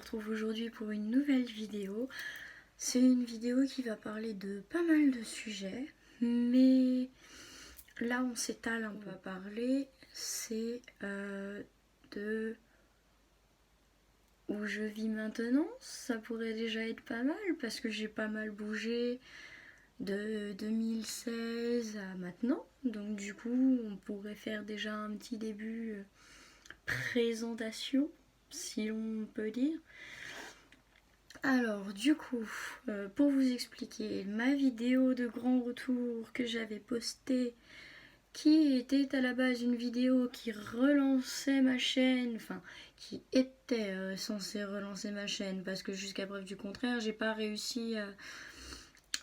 retrouve aujourd'hui pour une nouvelle vidéo. C'est une vidéo qui va parler de pas mal de sujets, mais là on s'étale un peu. On va parler, c'est de où je vis maintenant. Ça pourrait déjà être pas mal parce que j'ai pas mal bougé de 2016 à maintenant. Donc du coup on pourrait faire déjà un petit début présentation, si l'on peut dire. Alors du coup, pour vous expliquer, ma vidéo de grand retour que j'avais postée, qui était à la base une vidéo qui relançait ma chaîne, enfin qui était censée relancer ma chaîne, parce que jusqu'à preuve du contraire, j'ai pas réussi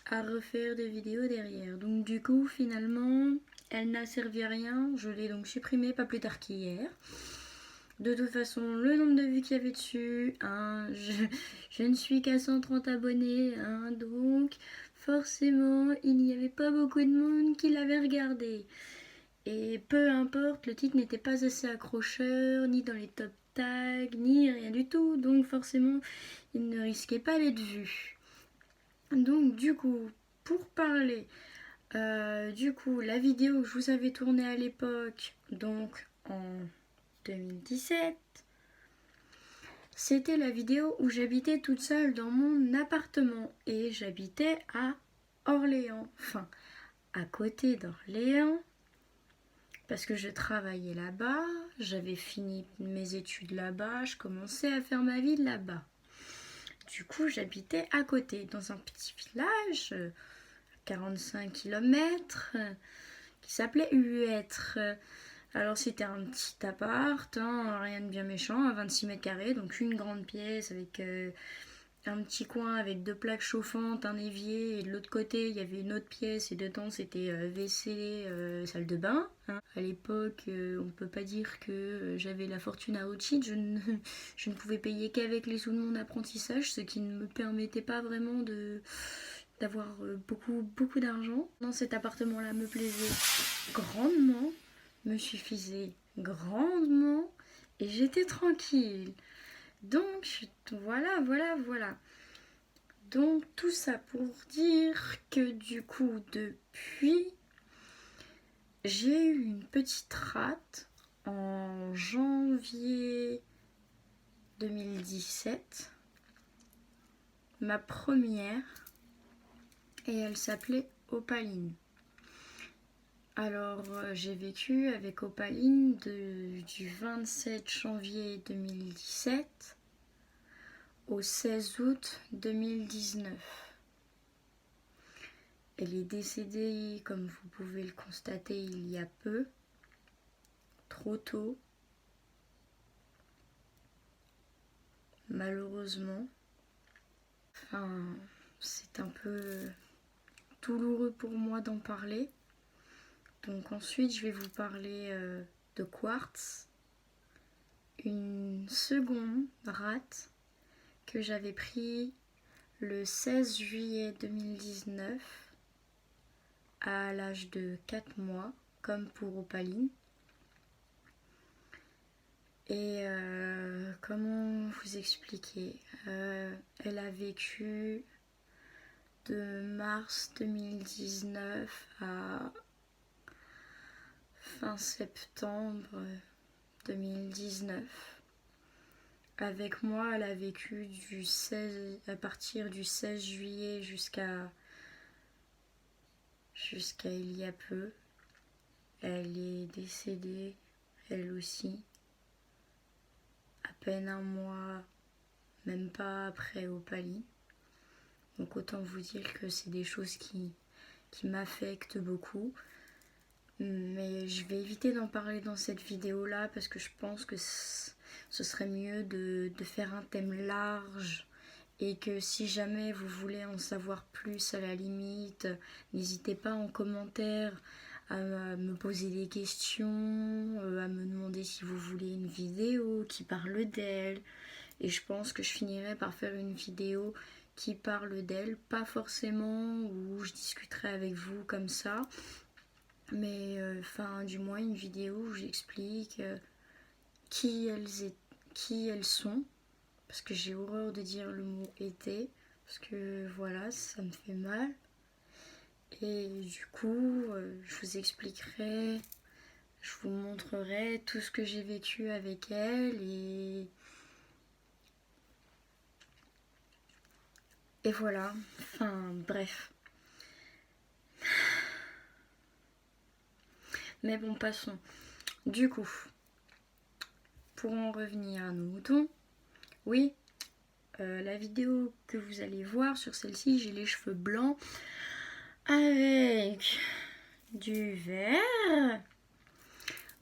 à refaire de vidéos derrière. Donc du coup, finalement, elle n'a servi à rien, je l'ai donc supprimée pas plus tard qu'hier. De toute façon, le nombre de vues qu'il y avait dessus, hein, je ne suis qu'à 130 abonnés, hein, donc forcément, il n'y avait pas beaucoup de monde qui l'avait regardé. Et peu importe, le titre n'était pas assez accrocheur, ni dans les top tags, ni rien du tout, donc forcément, il ne risquait pas d'être vu. Donc du coup, pour parler, la vidéo que je vous avais tournée à l'époque, donc en 2017, c'était la vidéo où j'habitais toute seule dans mon appartement et j'habitais à Orléans, enfin à côté d'Orléans, parce que je travaillais là-bas, j'avais fini mes études là-bas, je commençais à faire ma vie là-bas. Du coup, j'habitais à côté, dans un petit village, 45 km, qui s'appelait Huêtre. Alors c'était un petit appart, hein, rien de bien méchant, à 26 mètres carrés, donc une grande pièce avec un petit coin avec deux plaques chauffantes, un évier, et de l'autre côté il y avait une autre pièce et dedans c'était WC, salle de bain. Hein. À l'époque, on ne peut pas dire que j'avais la fortune à Rothschild, je ne pouvais payer qu'avec les sous de mon apprentissage, ce qui ne me permettait pas vraiment d'avoir beaucoup d'argent. Non, cet appartement-là me plaisait grandement, me suffisait grandement et j'étais tranquille. Donc voilà. Donc tout ça pour dire que du coup depuis j'ai eu une petite rate en janvier 2017, ma première, et elle s'appelait Opaline. Alors j'ai vécu avec Opaline du 27 janvier 2017 au 16 août 2019. Elle est décédée, comme vous pouvez le constater, il y a peu, trop tôt, malheureusement. Enfin, c'est un peu douloureux pour moi d'en parler. Donc ensuite, je vais vous parler de Quartz, une seconde rate que j'avais pris le 16 juillet 2019 à l'âge de 4 mois, comme pour Opaline. Et comment vous expliquer, elle a vécu de mars 2019 à fin septembre 2019. Avec moi, elle a vécu à partir du 16 juillet jusqu'à il y a peu. Elle est décédée, elle aussi, à peine un mois, même pas après Opaline. Donc autant vous dire que c'est des choses qui m'affectent beaucoup. Mais je vais éviter d'en parler dans cette vidéo-là parce que je pense que ce serait mieux de faire un thème large et que si jamais vous voulez en savoir plus à la limite, n'hésitez pas en commentaire à me poser des questions, à me demander si vous voulez une vidéo qui parle d'elle. Et je pense que je finirai par faire une vidéo qui parle d'elle, pas forcément où je discuterai avec vous comme ça, mais du moins une vidéo où j'explique qui elles sont, parce que j'ai horreur de dire le mot été, parce que voilà, ça me fait mal. Et du coup, je vous expliquerai, je vous montrerai tout ce que j'ai vécu avec elle et voilà, enfin bref. Mais bon, passons. Du coup, pour en revenir à nos moutons, oui, la vidéo que vous allez voir sur celle-ci, j'ai les cheveux blancs avec du vert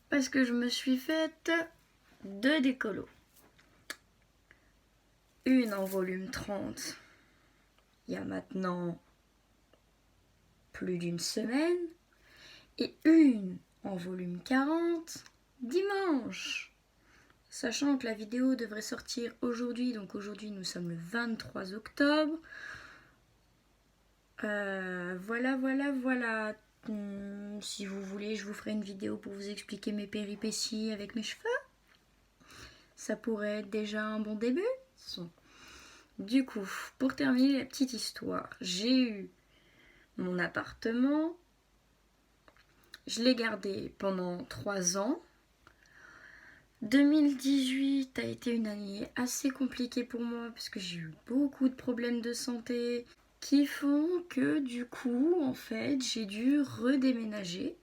parce que je me suis faite 2 décolos. Une en volume 30, il y a maintenant plus d'une semaine, et une en volume 40 dimanche. Sachant que la vidéo devrait sortir aujourd'hui, donc aujourd'hui nous sommes le 23 octobre. Voilà. Si vous voulez, je vous ferai une vidéo pour vous expliquer mes péripéties avec mes cheveux. Ça pourrait être déjà un bon début. Du coup, pour terminer la petite histoire, j'ai eu mon appartement. Je l'ai gardé pendant 3 ans. 2018 a été une année assez compliquée pour moi parce que j'ai eu beaucoup de problèmes de santé qui font que du coup, en fait, j'ai dû redéménager.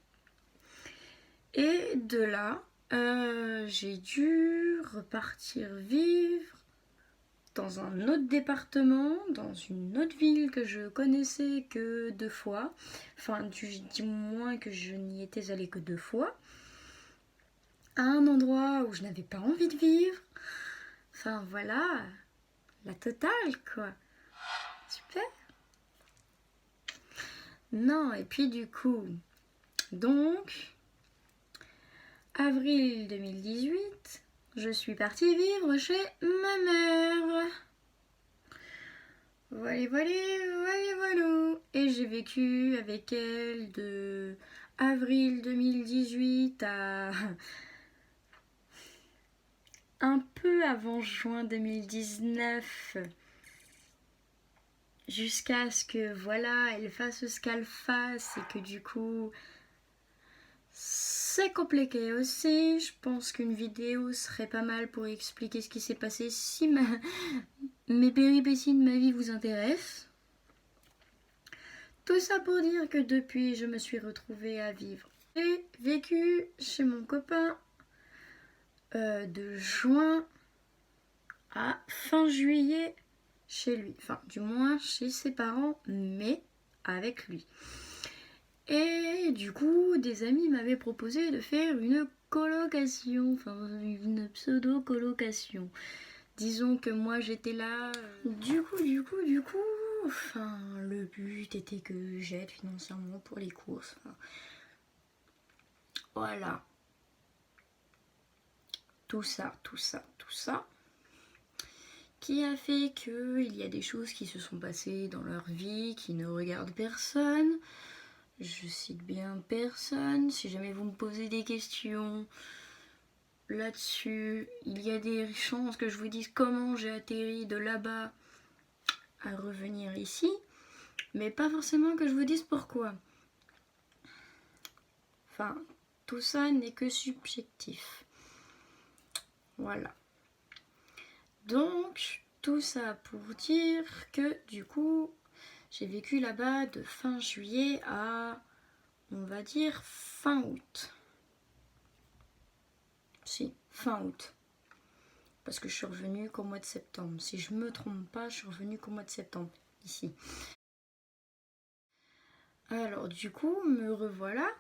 Et de là, j'ai dû repartir vivre dans un autre département, dans une autre ville que je connaissais que 2 fois. Enfin, du moins que je n'y étais allée que 2 fois. À un endroit où je n'avais pas envie de vivre. Enfin voilà, la totale quoi. Super. Non, et puis du coup, donc, avril 2018, je suis partie vivre chez ma mère. Voilà. Et j'ai vécu avec elle de avril 2018 à un peu avant juin 2019, jusqu'à ce que voilà, elle fasse ce qu'elle fasse et que du coup c'est compliqué aussi. Je pense qu'une vidéo serait pas mal pour expliquer ce qui s'est passé si mes péripéties de ma vie vous intéressent. Tout ça pour dire que depuis je me suis retrouvée à vivre. J'ai vécu chez mon copain de juin à fin juillet chez lui. Enfin, du moins chez ses parents, mais avec lui. Et du coup, des amis m'avaient proposé de faire une colocation, enfin une pseudo-colocation. Disons que moi j'étais là. Du coup, enfin, le but était que j'aide financièrement pour les courses. Enfin, voilà. Tout ça. Qui a fait qu'il y a des choses qui se sont passées dans leur vie qui ne regardent personne. Je cite bien personne. Si jamais vous me posez des questions là-dessus, il y a des chances que je vous dise comment j'ai atterri de là-bas à revenir ici, mais pas forcément que je vous dise pourquoi. Enfin, tout ça n'est que subjectif. Voilà. Donc, tout ça pour dire que du coup, j'ai vécu là-bas de fin juillet à, on va dire, fin août. Si, fin août. Parce que je suis revenue qu'au mois de septembre. Si je me trompe pas, je suis revenue qu'au mois de septembre, ici. Alors, du coup, me revoilà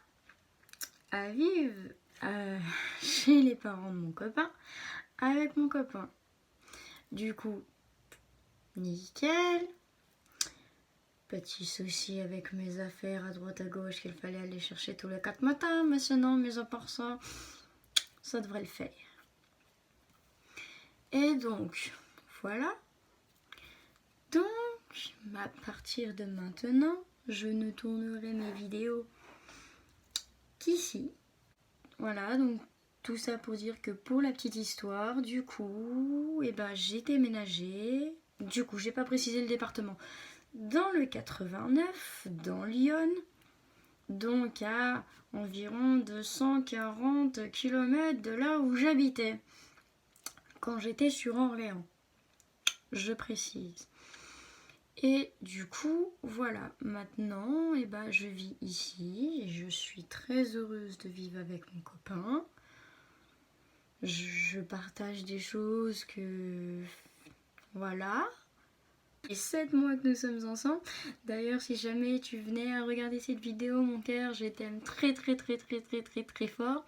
à vivre chez les parents de mon copain, avec mon copain. Du coup, nickel. Petit souci avec mes affaires à droite à gauche qu'il fallait aller chercher tous les 4 matins, mais sinon, mis à part ça, ça devrait le faire. Et donc, voilà. Donc, à partir de maintenant, je ne tournerai mes vidéos qu'ici. Voilà, donc tout ça pour dire que pour la petite histoire, du coup, j'ai déménagé. Du coup, j'ai pas précisé le département. Dans le 89, dans Lyon, donc à environ 240 km de là où j'habitais, quand j'étais sur Orléans, je précise. Et du coup, voilà, maintenant, je vis ici et je suis très heureuse de vivre avec mon copain. Je partage des choses que... Voilà. Et 7 mois que nous sommes ensemble. D'ailleurs, si jamais tu venais à regarder cette vidéo, mon cœur, je t'aime très très très très très très très fort.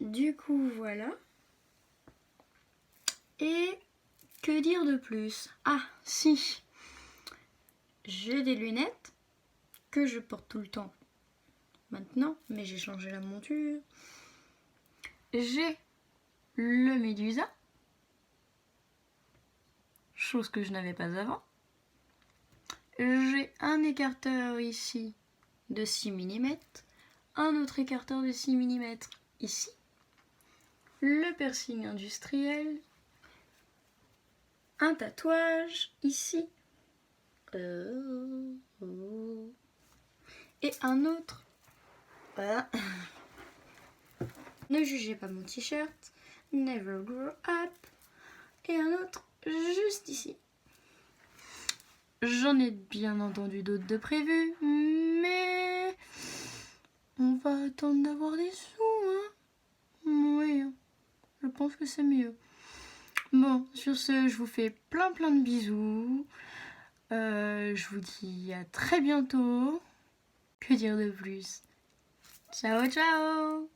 Du coup, voilà. Et que dire de plus? Ah, si. J'ai des lunettes que je porte tout le temps maintenant, mais j'ai changé la monture. J'ai le Médusa, chose que je n'avais pas avant. J'ai un écarteur ici de 6 mm, un autre écarteur de 6 mm ici, le piercing industriel, un tatouage ici, et un autre. Voilà. Ne jugez pas mon t-shirt, Never Grow Up, et un autre juste ici. J'en ai bien entendu d'autres de prévus, mais on va attendre d'avoir des sous, hein. Oui, je pense que c'est mieux. Bon, sur ce, je vous fais plein de bisous. Je vous dis à très bientôt. Que dire de plus? Ciao, ciao!